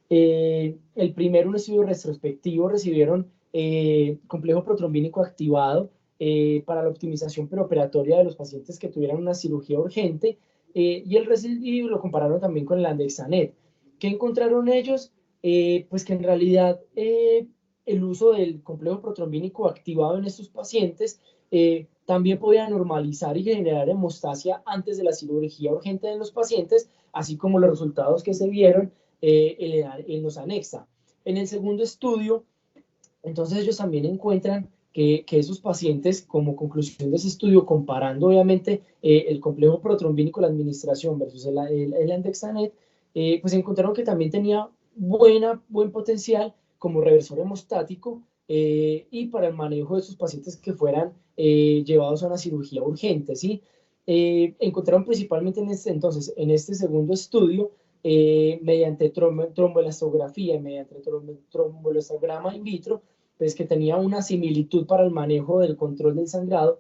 el primero, un estudio retrospectivo, recibieron complejo protrombínico activado para la optimización preoperatoria de los pacientes que tuvieran una cirugía urgente y lo compararon también con el Andexanet. ¿Qué encontraron ellos? Pues que en realidad el uso del complejo protrombínico activado en estos pacientes también podía normalizar y generar hemostasia antes de la cirugía urgente en los pacientes, así como los resultados que se vieron en los anexa. En el segundo estudio, entonces ellos también encuentran que esos pacientes, como conclusión de ese estudio, comparando obviamente el complejo protrombínico, la administración versus el Andexanet, pues encontraron que también tenía buen potencial como reversor hemostático y para el manejo de esos pacientes que fueran llevados a una cirugía urgente, ¿sí? Encontraron principalmente en este segundo estudio, mediante tromboelastografía y mediante tromboelastograma in vitro, pues que tenía una similitud para el manejo del control del sangrado,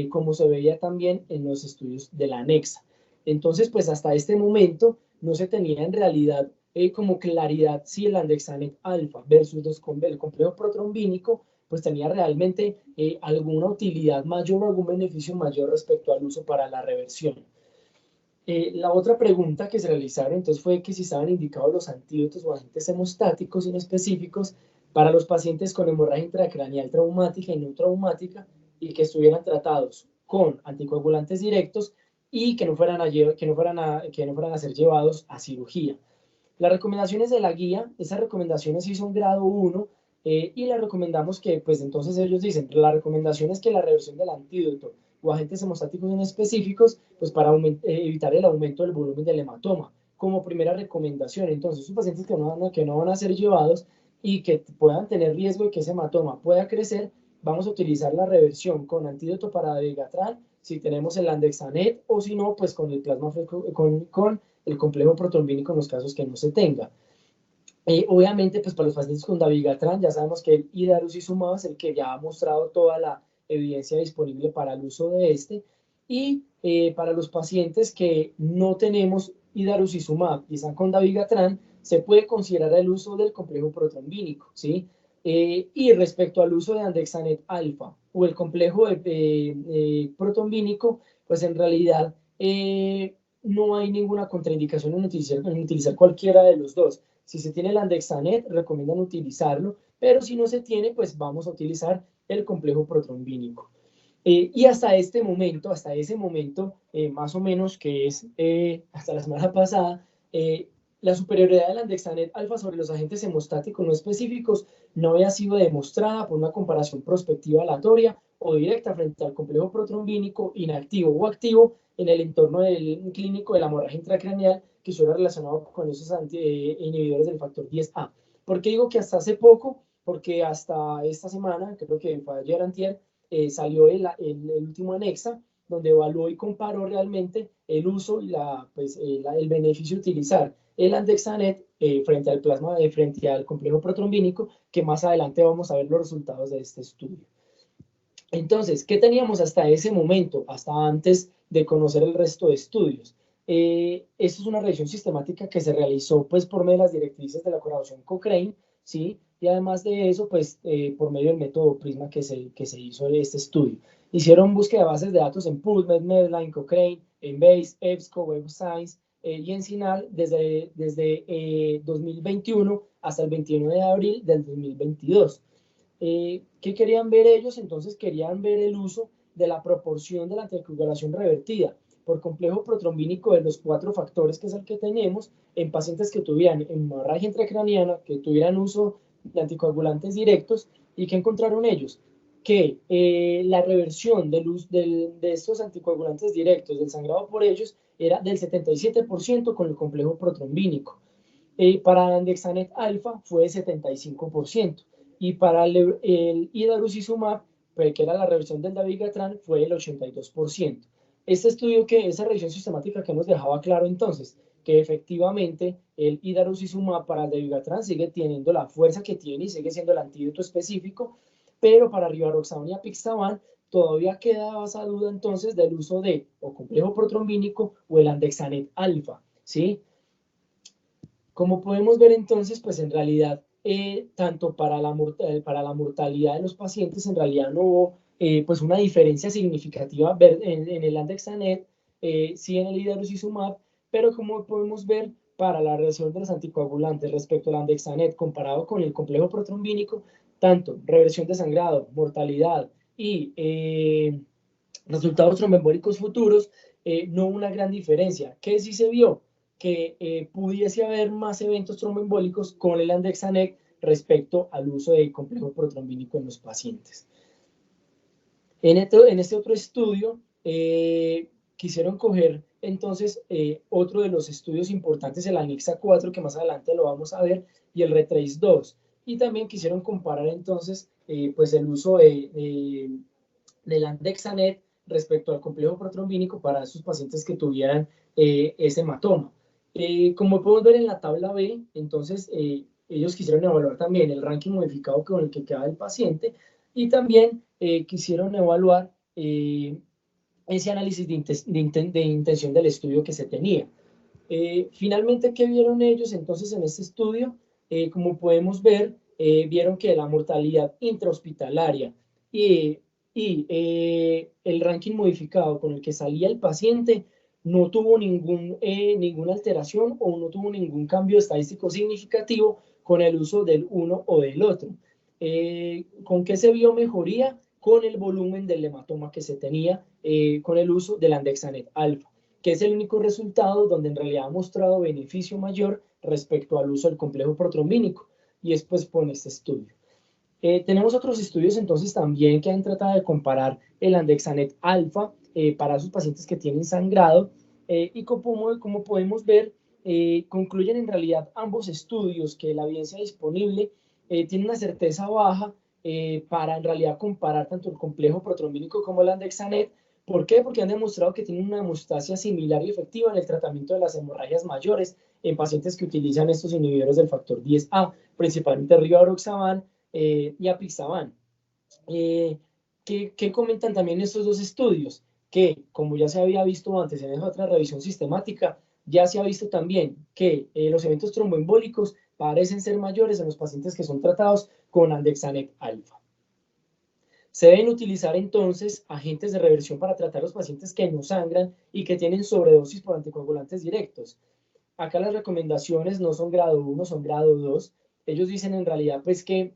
como se veía también en los estudios de la anexa. Entonces, pues hasta este momento no se tenía en realidad como claridad si el andexanet alfa versus el complejo protrombínico pues tenía realmente alguna utilidad mayor o algún beneficio mayor respecto al uso para la reversión. La otra pregunta que se realizaron entonces fue que si estaban indicados los antídotos o agentes hemostáticos inespecíficos para los pacientes con hemorragia intracraneal traumática y no traumática y que estuvieran tratados con anticoagulantes directos y que no fueran a ser llevados a cirugía. Las recomendaciones de la guía, esas recomendaciones sí son grado 1 y las recomendamos que, pues entonces ellos dicen, la recomendación es que la reversión del antídoto o agentes hemostáticos en específicos, pues para evitar el aumento del volumen del hematoma, como primera recomendación. Entonces, esos pacientes que no van a ser llevados y que puedan tener riesgo de que ese hematoma pueda crecer, vamos a utilizar la reversión con antídoto para dabigatran, si tenemos el Andexanet, o si no, pues con el plasma con el complejo protrombínico en los casos que no se tenga. Obviamente, pues para los pacientes con dabigatran, ya sabemos que el idarucizumab es el que ya ha mostrado toda la evidencia disponible para el uso de este. Y para los pacientes que no tenemos idarucizumab y están con dabigatran, se puede considerar el uso del complejo protrombínico, ¿sí? Y respecto al uso de andexanet alfa o el complejo protrombínico, pues en realidad no hay ninguna contraindicación en utilizar cualquiera de los dos. Si se tiene el Andexanet, recomiendan utilizarlo, pero si no se tiene, pues vamos a utilizar el complejo protrombínico. Y hasta ese momento, más o menos, que es hasta la semana pasada, la superioridad del Andexanet alfa sobre los agentes hemostáticos no específicos no había sido demostrada por una comparación prospectiva aleatoria o directa frente al complejo protrombínico inactivo o activo en el entorno clínico de la hemorragia intracraneal que estuviera relacionado con esos inhibidores del factor 10A. ¿Por qué digo que hasta hace poco? Porque hasta esta semana, creo que fue ayer antier, salió el último anexa, donde evaluó y comparó realmente el uso y el beneficio de utilizar el Andexanet frente al plasma, frente al complejo protrombínico, que más adelante vamos a ver los resultados de este estudio. Entonces, ¿qué teníamos hasta ese momento, hasta antes de conocer el resto de estudios? Esto es una revisión sistemática que se realizó pues, por medio de las directrices de la colaboración Cochrane, ¿sí? Y además de eso, pues, por medio del método Prisma que se hizo este estudio. Hicieron búsqueda de bases de datos en PubMed, Medline, Cochrane, Embase, EBSCO, Web of Science y en CINAHL desde 2021 hasta el 21 de abril del 2022. ¿Qué querían ver ellos? Entonces querían ver el uso de la proporción de la anticoagulación revertida por complejo protrombínico de los 4 factores, que es el que tenemos, en pacientes que tuvieran hemorragia intracraniana, que tuvieran uso de anticoagulantes directos. ¿Y qué encontraron ellos? Que la reversión de estos anticoagulantes directos, del sangrado por ellos, era del 77% con el complejo protrombínico. Para Andexanet alfa fue de 75%. Y para el idarucizumab, que era la reversión del dabigatran, fue el 82%. Esa revisión sistemática que nos dejaba claro entonces que efectivamente el idarucizumab para el dabigatran sigue teniendo la fuerza que tiene y sigue siendo el antídoto específico, pero para rivaroxaban y apixaban todavía queda esa duda entonces del uso de o complejo protrombínico o el andexanet alfa, ¿sí? Como podemos ver entonces, pues en realidad, tanto para la mortalidad de los pacientes, en realidad no hubo pues una diferencia significativa en el andexanet, sí en el idarucizumab, pero como podemos ver, para la reversión de los anticoagulantes respecto al andexanet comparado con el complejo protrombínico, tanto reversión de sangrado, mortalidad y resultados tromboembólicos futuros, no hubo una gran diferencia. ¿Qué sí se vio? Que pudiese haber más eventos tromboembólicos con el andexanet respecto al uso del complejo protrombínico en los pacientes. En este otro estudio, quisieron coger entonces otro de los estudios importantes, el ANIXA 4, que más adelante lo vamos a ver, y el RETRACE 2. Y también quisieron comparar entonces pues el uso del andexanet respecto al complejo protrombínico para esos pacientes que tuvieran ese hematoma. Como podemos ver en la tabla B, entonces ellos quisieron evaluar también el ranking modificado con el que queda el paciente y también quisieron evaluar ese análisis de intención del estudio que se tenía. Finalmente, ¿qué vieron ellos entonces en este estudio? Como podemos ver, vieron que la mortalidad intrahospitalaria y, el ranking modificado con el que salía el paciente no tuvo ninguna alteración o no tuvo ningún cambio estadístico significativo con el uso del uno o del otro. ¿Con qué se vio mejoría? Con el volumen del hematoma que se tenía con el uso del andexanet alfa, que es el único resultado donde en realidad ha mostrado beneficio mayor respecto al uso del complejo protrombínico, y es pues por este estudio. Tenemos otros estudios entonces también que han tratado de comparar el andexanet alfa para esos pacientes que tienen sangrado y como podemos ver, concluyen en realidad ambos estudios que la evidencia disponible tiene una certeza baja para en realidad comparar tanto el complejo protrombínico como el andexanet. ¿Por qué? Porque han demostrado que tienen una hemostasia similar y efectiva en el tratamiento de las hemorragias mayores en pacientes que utilizan estos inhibidores del factor 10A, principalmente rivaroxaban y apixaban. ¿Qué comentan también estos dos estudios? Que, como ya se había visto antes en esa otra revisión sistemática, ya se ha visto también que los eventos tromboembólicos parecen ser mayores en los pacientes que son tratados con andexanet alfa. Se deben utilizar entonces agentes de reversión para tratar a los pacientes que no sangran y que tienen sobredosis por anticoagulantes directos. Acá las recomendaciones no son grado 1, son grado 2. Ellos dicen en realidad pues que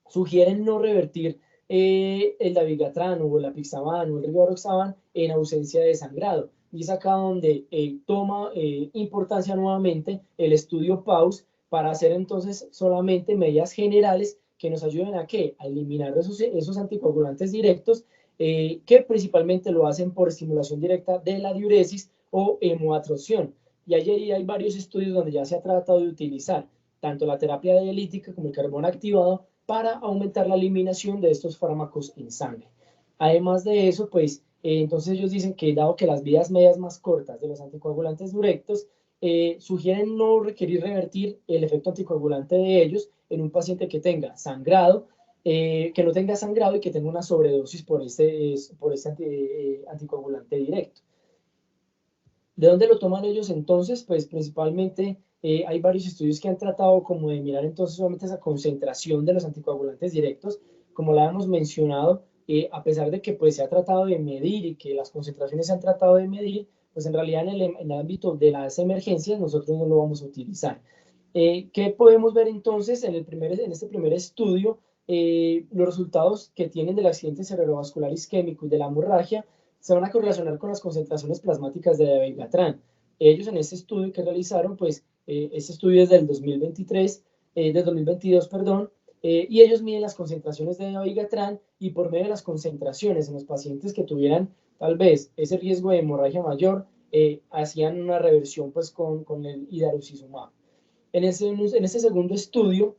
sugieren no revertir el dabigatran o el apixaban o el rivaroxaban en ausencia de sangrado. Y es acá donde toma importancia nuevamente el estudio PAUS para hacer entonces solamente medidas generales que nos ayuden a ¿qué? A eliminar esos anticoagulantes directos que principalmente lo hacen por estimulación directa de la diuresis o hemoatrocción. Y allí hay varios estudios donde ya se ha tratado de utilizar tanto la terapia dialítica como el carbón activado para aumentar la eliminación de estos fármacos en sangre. Además de eso, pues, entonces ellos dicen que dado que las vidas medias más cortas de los anticoagulantes directos, sugieren no requerir revertir el efecto anticoagulante de ellos en un paciente que tenga sangrado, que no tenga sangrado y que tenga una sobredosis por este anticoagulante directo. ¿De dónde lo toman ellos entonces? Pues principalmente hay varios estudios que han tratado como de mirar entonces solamente esa concentración de los anticoagulantes directos, como la hemos mencionado, a pesar de que pues se ha tratado de medir y que las concentraciones se han tratado de medir, pues en realidad en el ámbito de las emergencias nosotros no lo vamos a utilizar. ¿Qué podemos ver entonces en este primer estudio? Los resultados que tienen del accidente cerebrovascular isquémico y de la hemorragia se van a correlacionar con las concentraciones plasmáticas de dabigatran. Ellos en este estudio que realizaron, pues este estudio es del 2023, del 2022, perdón, y ellos miden las concentraciones de dabigatran y por medio de las concentraciones en los pacientes que tuvieran tal vez ese riesgo de hemorragia mayor, hacían una reversión pues con el idarucizumab. En ese segundo estudio,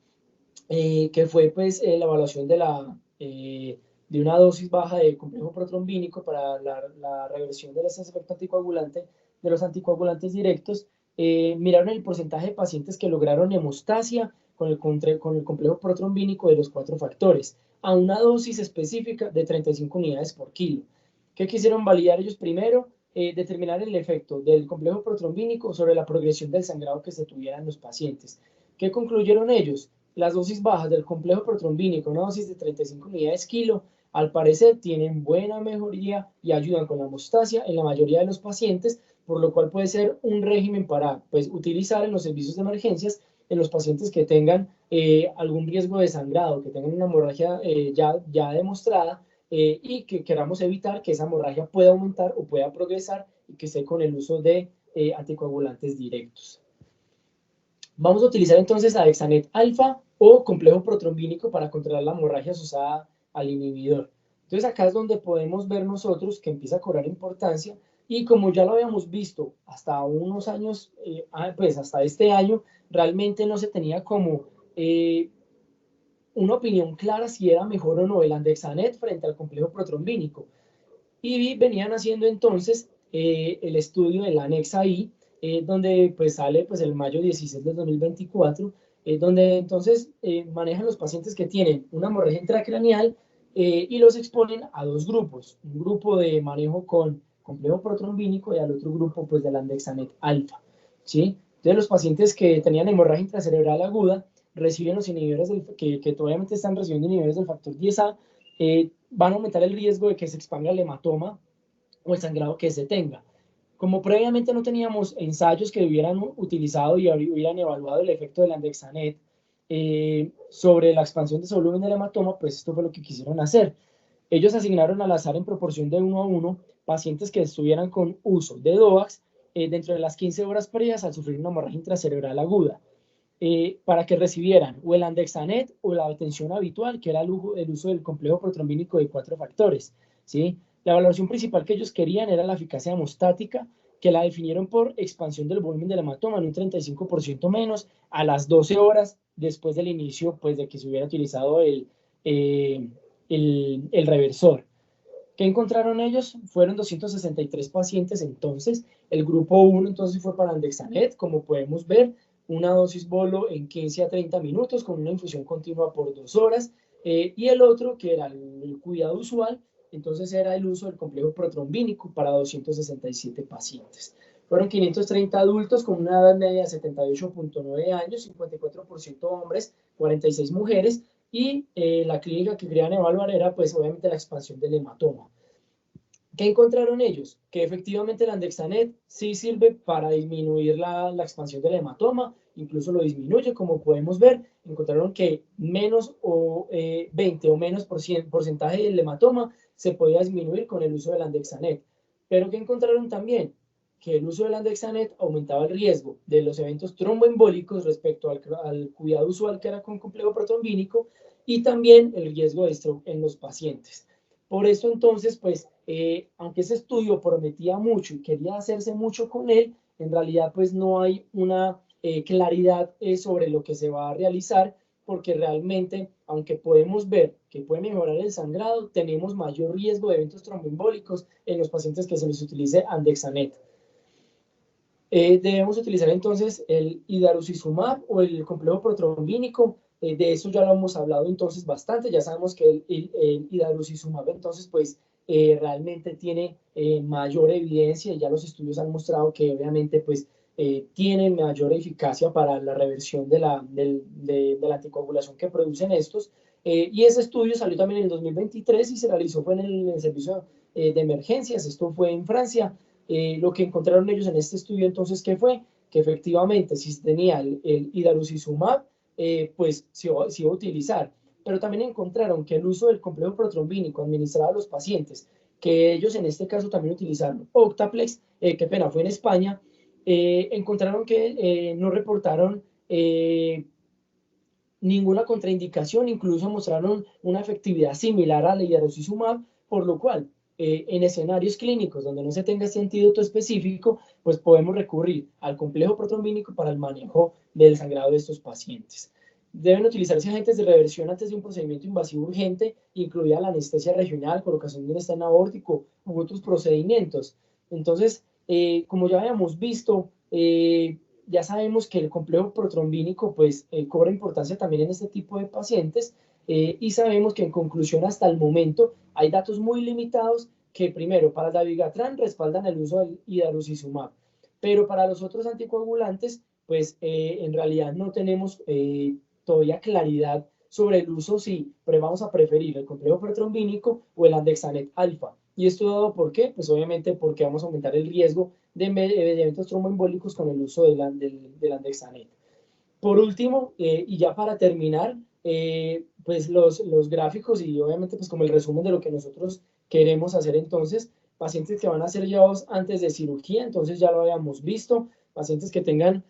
que fue pues la evaluación de una dosis baja de complejo protrombínico para la reversión del efecto anticoagulante de los anticoagulantes directos, miraron el porcentaje de pacientes que lograron hemostasia con el complejo protrombínico de los 4 factores, a una dosis específica de 35 unidades por kilo. ¿Qué quisieron validar ellos primero? Determinar el efecto del complejo protrombínico sobre la progresión del sangrado que se tuviera en los pacientes. ¿Qué concluyeron ellos? Las dosis bajas del complejo protrombínico, una dosis de 35 unidades kilo, al parecer tienen buena mejoría y ayudan con la hemostasia en la mayoría de los pacientes, por lo cual puede ser un régimen para pues, utilizar en los servicios de emergencias en los pacientes que tengan algún riesgo de sangrado, que tengan una hemorragia ya demostrada, y que queramos evitar que esa hemorragia pueda aumentar o pueda progresar y que esté con el uso de anticoagulantes directos. Vamos a utilizar entonces Adexanet alfa o complejo protrombínico para controlar la hemorragia asociada al inhibidor. Entonces acá es donde podemos ver nosotros que empieza a cobrar importancia, y como ya lo habíamos visto hasta unos años, pues hasta este año, realmente no se tenía como una opinión clara si era mejor o no el Andexanet frente al complejo protrombínico. Y venían haciendo entonces el estudio del Anexa I, donde pues sale pues el mayo 16 del 2024, donde entonces manejan los pacientes que tienen una hemorragia intracraneal y los exponen a 2 grupos, un grupo de manejo con complejo protrombínico y al otro grupo pues del Andexanet alfa, ¿sí? Entonces los pacientes que tenían hemorragia intracerebral aguda reciben los inhibidores que obviamente están recibiendo inhibidores del factor 10A, van a aumentar el riesgo de que se expanda el hematoma o el sangrado que se tenga. Como previamente no teníamos ensayos que hubieran utilizado y hubieran evaluado el efecto del Andexanet sobre la expansión de ese volumen del hematoma, pues esto fue lo que quisieron hacer. Ellos asignaron al azar en proporción de 1 a 1 pacientes que estuvieran con uso de DOAX dentro de las 15 horas previas al sufrir una hemorragia intracerebral aguda, para que recibieran o el Andexanet o la atención habitual, que era el uso del complejo protrombínico de 4 factores, ¿sí? La valoración principal que ellos querían era la eficacia hemostática, que la definieron por expansión del volumen del hematoma en un 35% menos a las 12 horas después del inicio, pues de que se hubiera utilizado el reversor. ¿Qué encontraron ellos? Fueron 263 pacientes entonces. El grupo 1 entonces fue para Andexanet, como podemos ver, una dosis bolo en 15 a 30 minutos con una infusión continua por 2 horas. Y el otro, que era el cuidado usual, entonces era el uso del complejo protrombínico para 267 pacientes. Fueron 530 adultos con una edad media de 78.9 años, 54% hombres, 46 mujeres, y la clínica que querían evaluar era pues obviamente la expansión del hematoma. ¿Qué encontraron ellos? Que efectivamente el Andexanet sí sirve para disminuir la expansión del hematoma, incluso lo disminuye, como podemos ver. Encontraron que menos o 20 o menos porcentaje del hematoma se podía disminuir con el uso del Andexanet. Pero ¿qué encontraron también? Que el uso del Andexanet aumentaba el riesgo de los eventos tromboembólicos respecto al cuidado usual que era con complejo protrombínico, y también el riesgo de stroke en los pacientes. Por eso entonces, pues, aunque ese estudio prometía mucho y quería hacerse mucho con él, en realidad pues no hay una claridad sobre lo que se va a realizar, porque realmente, aunque podemos ver que puede mejorar el sangrado, tenemos mayor riesgo de eventos tromboembólicos en los pacientes que se les utilice Andexanet. Debemos utilizar entonces el idarucizumab o el complejo protrombínico. De eso ya lo hemos hablado entonces bastante. Ya sabemos que el idarucizumab entonces pues realmente tiene mayor evidencia, y ya los estudios han mostrado que obviamente pues tiene mayor eficacia para la reversión de la anticoagulación que producen estos. Y ese estudio salió también en el 2023 y se realizó fue en el servicio de emergencias. Esto fue en Francia. Lo que encontraron ellos en este estudio entonces, ¿qué fue? Que efectivamente si tenía el idarucizumab, pues se iba a utilizar. Pero también encontraron que el uso del complejo protrombínico administrado a los pacientes, que ellos en este caso también utilizaron Octaplex, qué pena, fue en España, encontraron que no reportaron ninguna contraindicación, incluso mostraron una efectividad similar al idarucizumab, por lo cual en escenarios clínicos donde no se tenga este antídoto específico, pues podemos recurrir al complejo protrombínico para el manejo del sangrado de estos pacientes. Deben utilizarse agentes de reversión antes de un procedimiento invasivo urgente, incluida la anestesia regional, colocación de un estén aórtico u otros procedimientos. Entonces, como ya habíamos visto, ya sabemos que el complejo protrombínico pues cobra importancia también en este tipo de pacientes y sabemos que en conclusión hasta el momento hay datos muy limitados que primero para el dabigatran respaldan el uso del idarucizumab, pero para los otros anticoagulantes pues en realidad no tenemos todavía claridad sobre el uso si vamos a preferir el complejo protrombínico o el andexanet alfa. ¿Y esto dado por qué? Pues obviamente porque vamos a aumentar el riesgo de eventos tromboembólicos con el uso del andexanet. Por último, y ya para terminar, pues los gráficos y obviamente pues como el resumen de lo que nosotros queremos hacer entonces, pacientes que van a ser llevados antes de cirugía, entonces ya lo habíamos visto, pacientes que tengan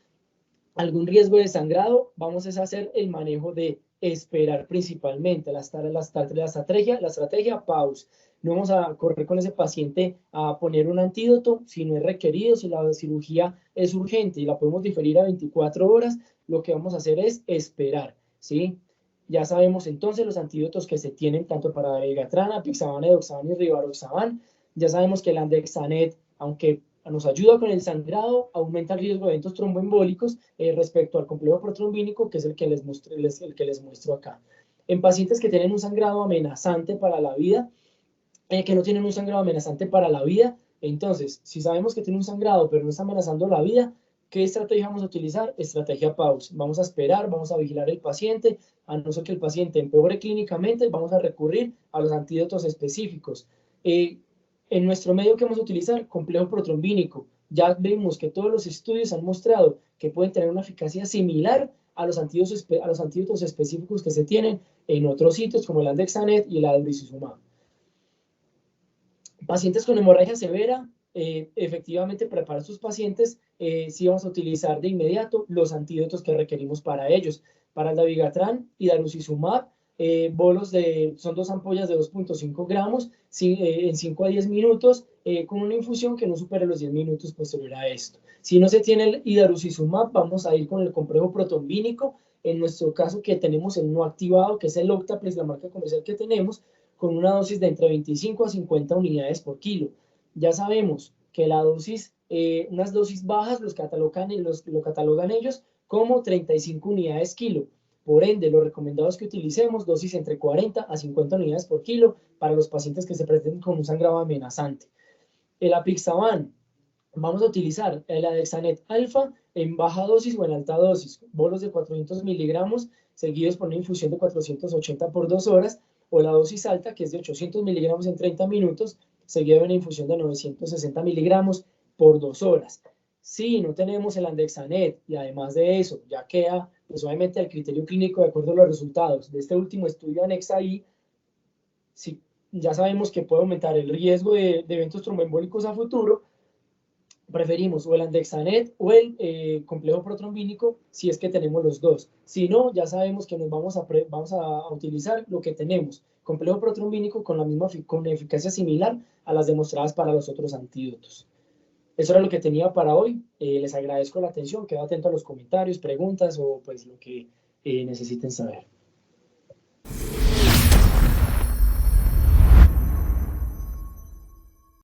algún riesgo de sangrado, vamos a hacer el manejo de esperar principalmente, la estrategia pause. No vamos a correr con ese paciente a poner un antídoto si no es requerido, si la cirugía es urgente y la podemos diferir a 24 horas, lo que vamos a hacer es esperar, ¿sí? Ya sabemos entonces los antídotos que se tienen tanto para dabigatran, apixaban, edoxaban y rivaroxaban. Ya sabemos que el andexanet, aunque nos ayuda con el sangrado, aumenta el riesgo de eventos tromboembólicos respecto al complejo protrombínico, que es el que les muestro acá. En pacientes que tienen un sangrado amenazante para la vida, que no tienen un sangrado amenazante para la vida, entonces, si sabemos que tiene un sangrado pero no está amenazando la vida, ¿qué estrategia vamos a utilizar? Estrategia pause. Vamos a esperar, vamos a vigilar el paciente, a no ser que el paciente empeore clínicamente, vamos a recurrir a los antídotos específicos. En nuestro medio que vamos a utilizar, complejo protrombínico. Ya vimos que todos los estudios han mostrado que pueden tener una eficacia similar a los antídotos específicos que se tienen en otros sitios como el andexanet y el adrucizumab. Pacientes con hemorragia severa, efectivamente para estos pacientes sí vamos a utilizar de inmediato los antídotos que requerimos para ellos. Para el dabigatran y darucizumab, son 2 ampollas de 2.5 gramos en 5 a 10 minutos con una infusión que no supere los 10 minutos posterior a esto. Si no se tiene el idarucizumab, vamos a ir con el complejo protrombínico, en nuestro caso que tenemos el no activado, que es el Octaplex, la marca comercial que tenemos, con una dosis de entre 25 a 50 unidades por kilo. Ya sabemos que la dosis, unas dosis bajas lo catalogan ellos como 35 unidades kilo. Por ende, lo recomendado es que utilicemos dosis entre 40 a 50 unidades por kilo para los pacientes que se presenten con un sangrado amenazante. El apixaban, vamos a utilizar el andexanet alfa en baja dosis o en alta dosis, bolos de 400 miligramos seguidos por una infusión de 480 por 2 horas, o la dosis alta, que es de 800 miligramos en 30 minutos, seguida de una infusión de 960 miligramos por 2 horas. Si no tenemos el andexanet y además de eso ya queda pues obviamente el criterio clínico de acuerdo a los resultados de este último estudio anexa ahí, si ya sabemos que puede aumentar el riesgo de eventos tromboembólicos a futuro, preferimos o el andexanet o el complejo protrombínico si es que tenemos los dos. Si no, ya sabemos que nos vamos a utilizar lo que tenemos, complejo protrombínico con eficacia similar a las demostradas para los otros antídotos. Eso era lo que tenía para hoy. Les agradezco la atención, quedo atento a los comentarios, preguntas o pues lo que necesiten saber.